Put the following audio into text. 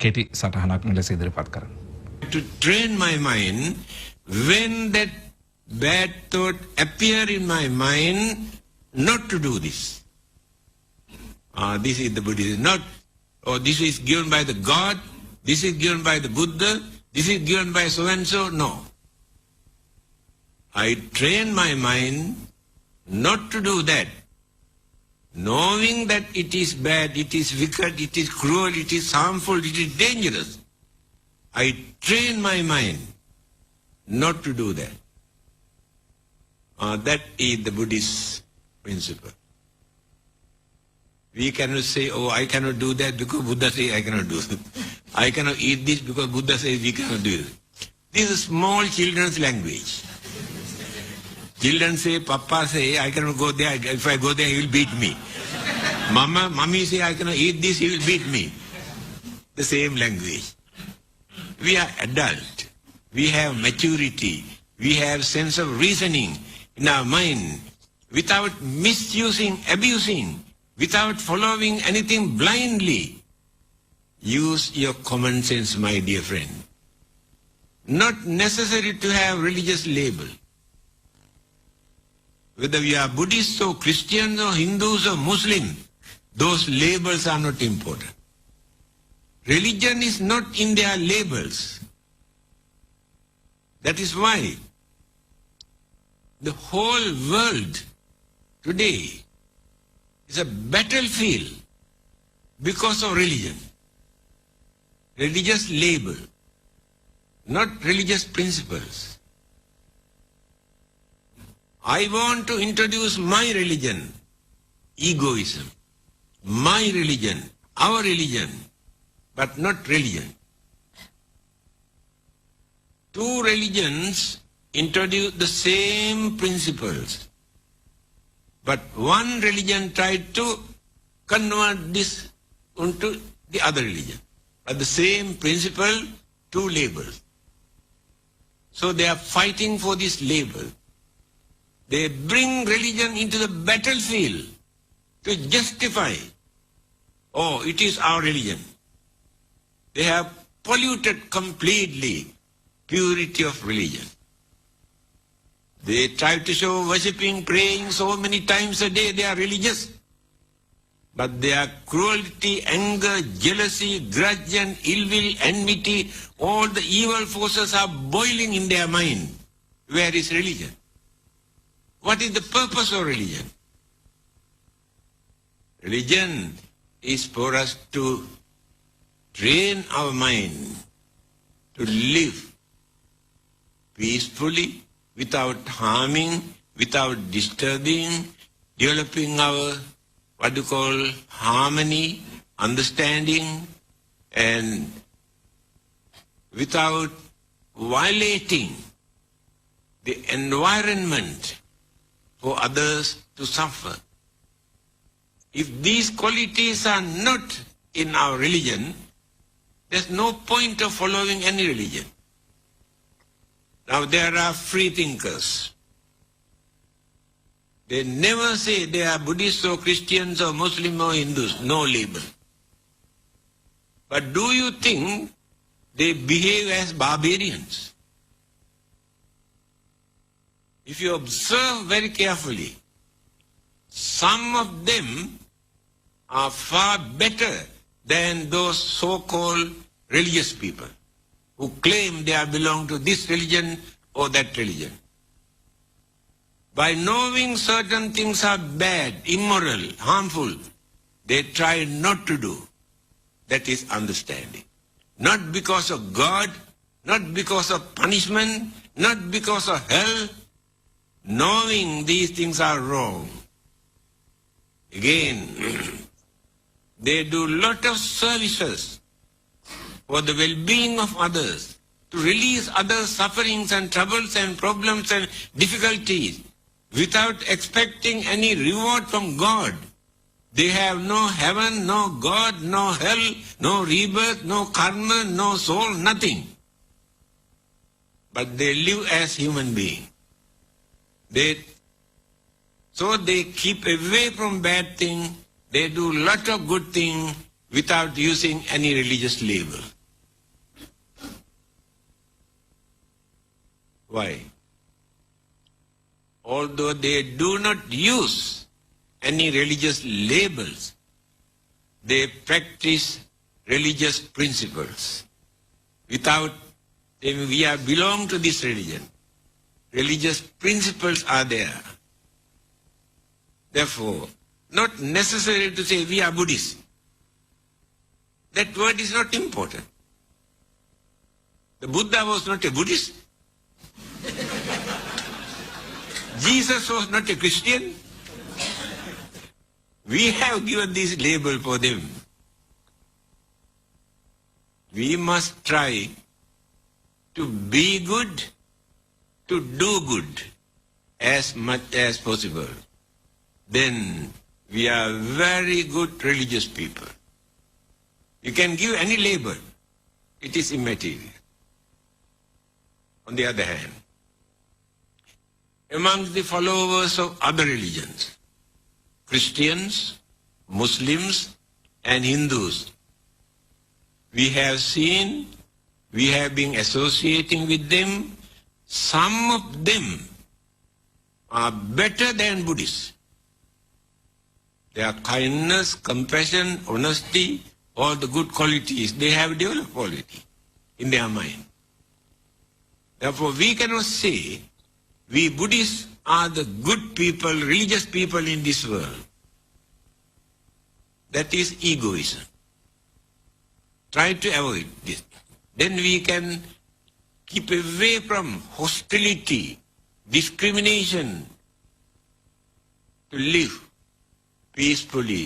කෙටි සටහනක් ලෙස ඉදිරිපත් කරන්න. To train my mind, when that bad thought appear in my mind, not to do this. This is the Buddhism. Not, oh, this is given by the God, this is given by the Buddha, this is given by so-and-so. No. I train my mind not to do that. Knowing that it is bad, it is wicked, it is cruel, it is harmful, it is dangerous. I train my mind not to do that. That is the Buddhist principle. We cannot say, oh, I cannot do that because Buddha says I cannot do it. I cannot eat this because Buddha says we cannot do it. This is small children's language. Children say, Papa say, I cannot go there. If I go there, he will beat me. Mommy say, I cannot eat this, he will beat me. The same language. We are adult. We have maturity. We have sense of reasoning in our mind. Without misusing, abusing, without following anything blindly. Use your common sense, my dear friend. Not necessary to have religious label. Whether we are Buddhists or Christians or Hindus or Muslims, those labels are not important. Religion is not in their labels. That is why the whole world today is a battlefield because of religion. Religious label, not religious principles. I want to introduce my religion, egoism. My religion, our religion, but not religion. Two religions introduce the same principles, but one religion tried to convert this into the other religion. But the same principle, two labels. So they are fighting for this label. They bring religion into the battlefield to justify, oh, it is our religion. They have polluted completely purity of religion. They try to show worshipping, praying so many times a day they are religious. But their cruelty, anger, jealousy, grudge and ill will, enmity, all the evil forces are boiling in their mind. Where is religion? What is the purpose of religion? Religion is for us to train our mind to live peacefully, without harming, without disturbing, developing our, what you call, harmony, understanding, and without violating the environment for others to suffer. If these qualities are not in our religion, there's no point of following any religion. Now there are free thinkers. They never say they are Buddhists or Christians or Muslims or Hindus, no label. But do you think they behave as barbarians? If you observe very carefully, some of them are far better than those so-called religious people who claim they belong to this religion or that religion. By knowing certain things are bad, immoral, harmful, they try not to do. That is understanding. Not because of God, not because of punishment, not because of hell. Knowing these things are wrong. Again, they do lot of services for the well-being of others, to release others' sufferings and troubles and problems and difficulties without expecting any reward from God. They have no heaven, no God, no hell, no rebirth, no karma, no soul, nothing. But they live as human beings. So they keep away from bad things, they do lot of good things, without using any religious label. Why? Although they do not use any religious labels, they practice religious principles. Without saying we belong to this religion, religious principles are there. Therefore, not necessary to say we are Buddhists. That word is not important. The Buddha was not a Buddhist. Jesus was not a Christian. We have given this label for them. We must try to be good, to do good as much as possible. Then we are very good religious people. You can give any label. It is immaterial. On the other hand, amongst the followers of other religions, Christians, Muslims, and Hindus, we have seen, we have been associating with them, some of them are better than Buddhists. Their kindness, compassion, honesty, all the good qualities, they have developed quality in their mind. Therefore, we cannot say we Buddhists are the good people, religious people in this world. That is egoism. Try to avoid this. Then we can keep away from hostility, discrimination, to live peacefully